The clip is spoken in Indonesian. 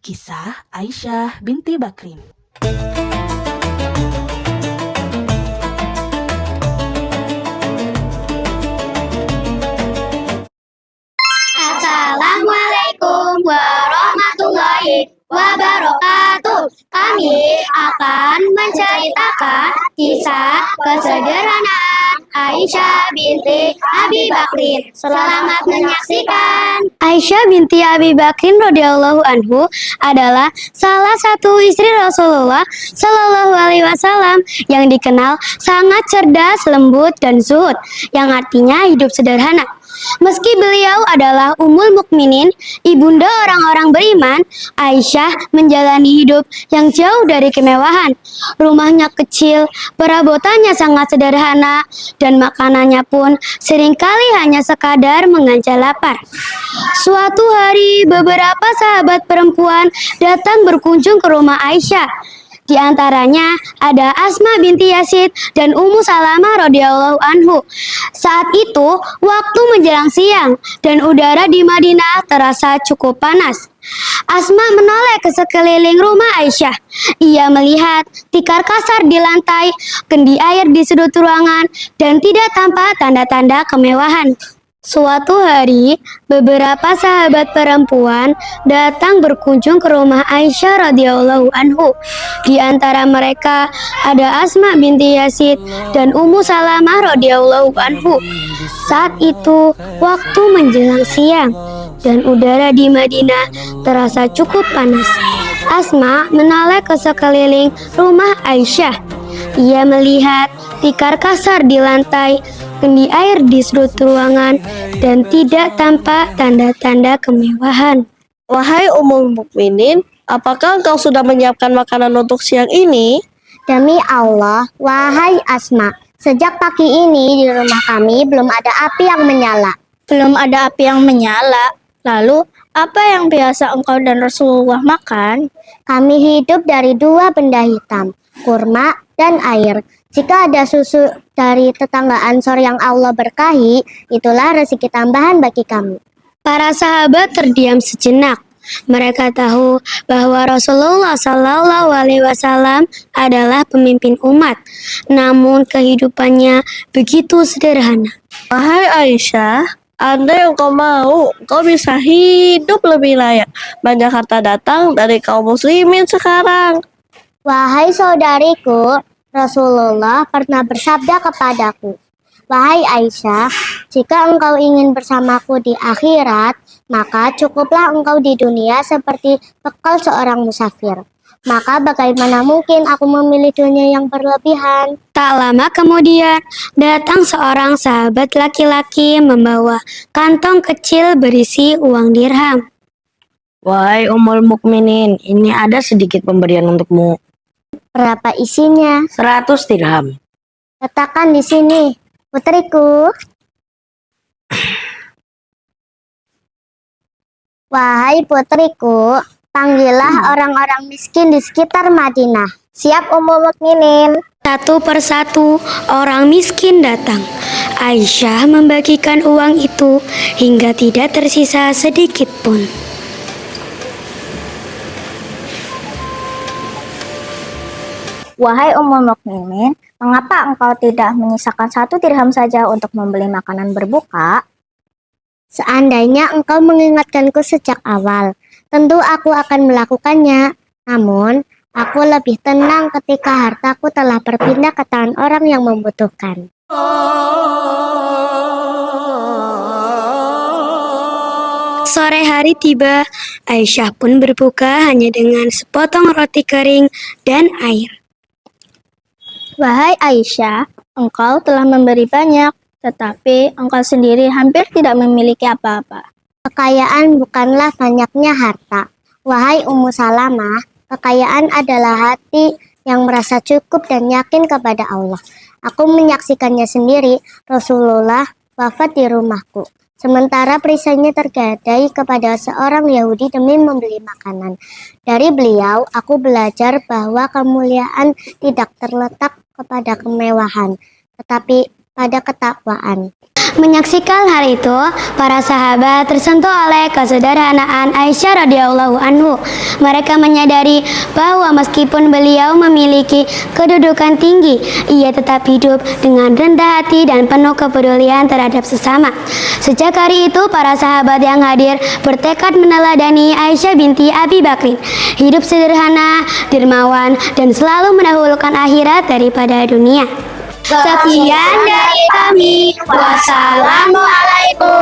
Kisah Aisyah binti Bakrin. Assalamualaikum warahmatullahi wabarakatuh. Kami akan menceritakan kisah kesederhanaan Aisyah binti Abi Bakrin. Selamat menyaksikan. Aisyah binti Abi Bakrin radhiyallahu anhu adalah salah satu istri Rasulullah Shallallahu Alaihi Wasallam yang dikenal sangat cerdas, lembut, dan zuhud, yang artinya hidup sederhana. Meski beliau adalah Ummul Mukminin, ibunda orang-orang beriman, Aisyah menjalani hidup yang jauh dari kemewahan. Rumahnya kecil, perabotannya sangat sederhana, dan makanannya pun seringkali hanya sekadar mengancam lapar. Suatu hari, beberapa sahabat perempuan datang berkunjung ke rumah Aisyah. Di antaranya ada Asma binti Yazid dan Ummu Salamah radhiyallahu anhu. Saat itu waktu menjelang siang dan udara di Madinah terasa cukup panas. Asma menoleh ke sekeliling rumah Aisyah. Ia melihat tikar kasar di lantai, kendi air di sudut ruangan, dan tidak tampak tanda-tanda kemewahan. Suatu hari, beberapa sahabat perempuan datang berkunjung ke rumah Aisyah radhiyallahu anhu. Di antara mereka ada Asma binti Yazid dan Ummu Salamah radhiyallahu anhu. Saat itu, waktu menjelang siang dan udara di Madinah terasa cukup panas. Asma menoleh ke sekeliling rumah Aisyah. Ia melihat tikar kasar di lantai, kendi air di sudut ruangan, dan tidak tampak tanda-tanda kemewahan. Wahai Ummul Mukminin, apakah engkau sudah menyiapkan makanan untuk siang ini? Demi Allah, wahai Asma, sejak pagi ini di rumah kami belum ada api yang menyala. Belum ada api yang menyala? Lalu, apa yang biasa engkau dan Rasulullah makan? Kami hidup dari dua benda hitam, kurma dan air. Jika ada susu dari tetangga Ansor yang Allah berkahi, itulah rezeki tambahan bagi kami. Para sahabat terdiam sejenak. Mereka tahu bahwa Rasulullah Shallallahu Alaihi Wasallam adalah pemimpin umat, namun kehidupannya begitu sederhana. Wahai Aisyah, andai engkau mau, engkau bisa hidup lebih layak. Banyak harta datang dari kaum muslimin sekarang. Wahai saudariku, Rasulullah pernah bersabda kepadaku, wahai Aisyah, jika engkau ingin bersamaku di akhirat, maka cukuplah engkau di dunia seperti bekal seorang musafir. Maka bagaimana mungkin aku memilih dunia yang berlebihan? Tak lama kemudian, datang seorang sahabat laki-laki membawa kantong kecil berisi uang dirham. Wahai Ummul Mukminin, ini ada sedikit pemberian untukmu. Berapa isinya? 100 dirham. Letakkan di sini, putriku. Wahai putriku, panggillah orang-orang miskin di sekitar Madinah. Siap, Ummul Mukminin. Satu persatu orang miskin datang. Aisyah membagikan uang itu hingga tidak tersisa sedikit pun. Wahai Ummul Mukminin, mengapa engkau tidak menyisakan 1 dirham saja untuk membeli makanan berbuka? Seandainya engkau mengingatkanku sejak awal, tentu aku akan melakukannya. Namun, aku lebih tenang ketika hartaku telah berpindah ke tangan orang yang membutuhkan. Sore hari tiba, Aisyah pun berbuka hanya dengan sepotong roti kering dan air. Wahai Aisyah, engkau telah memberi banyak, tetapi engkau sendiri hampir tidak memiliki apa-apa. Kekayaan bukanlah banyaknya harta. Wahai Ummu Salamah, kekayaan adalah hati yang merasa cukup dan yakin kepada Allah. Aku menyaksikannya sendiri, Rasulullah wafat di rumahku. Sementara perisainya tergadai kepada seorang Yahudi demi membeli makanan. Dari beliau, aku belajar bahwa kemuliaan tidak terletak kepada kemewahan, tetapi pada ketakwaan. Menyaksikan hal itu, para sahabat tersentuh oleh kesederhanaan Aisyah radhiyallahu anhu. Mereka menyadari bahwa meskipun beliau memiliki kedudukan tinggi, ia tetap hidup dengan rendah hati dan penuh kepedulian terhadap sesama. Sejak hari itu, para sahabat yang hadir bertekad meneladani Aisyah binti Abi Bakrin. Hidup sederhana, dermawan, dan selalu mendahulukan akhirat daripada dunia. Sekian dari kami. Wassalamualaikum